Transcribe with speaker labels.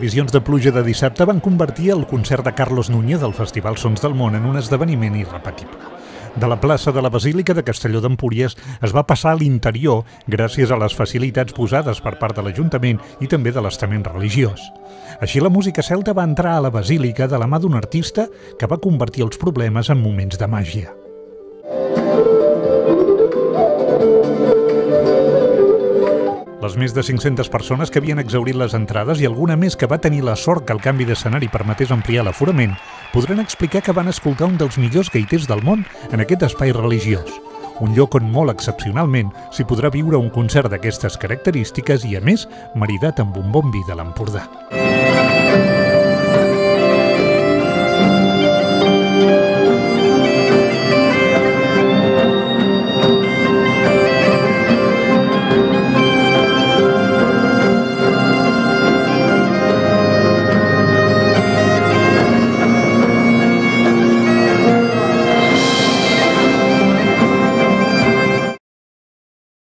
Speaker 1: previsions de pluja de dissabte van convertir el concert de Carlos Núñez del Festival Sons del Món en un esdeveniment irrepetible. De la plaça de la Basílica de Castelló d'Empúries es va passar a l'interior gràcies a les facilitats posades per part de l'Ajuntament i també de l'estament religiós. Així la música celta va entrar a la Basílica de la mà d'un artista que va convertir els problemes en moments de màgia. Les més de 500 persones que havien exhaurit les entrades i alguna més que va tenir la sort que el canvi d'escenari permetés ampliar l'aforament podran explicar que van escoltar un dels millors gaiters del món en aquest espai religiós. Un lloc on molt excepcionalment s'hi podrà viure un concert d'aquestes característiques i, a més, maridat amb un bon vi de l'Empordà.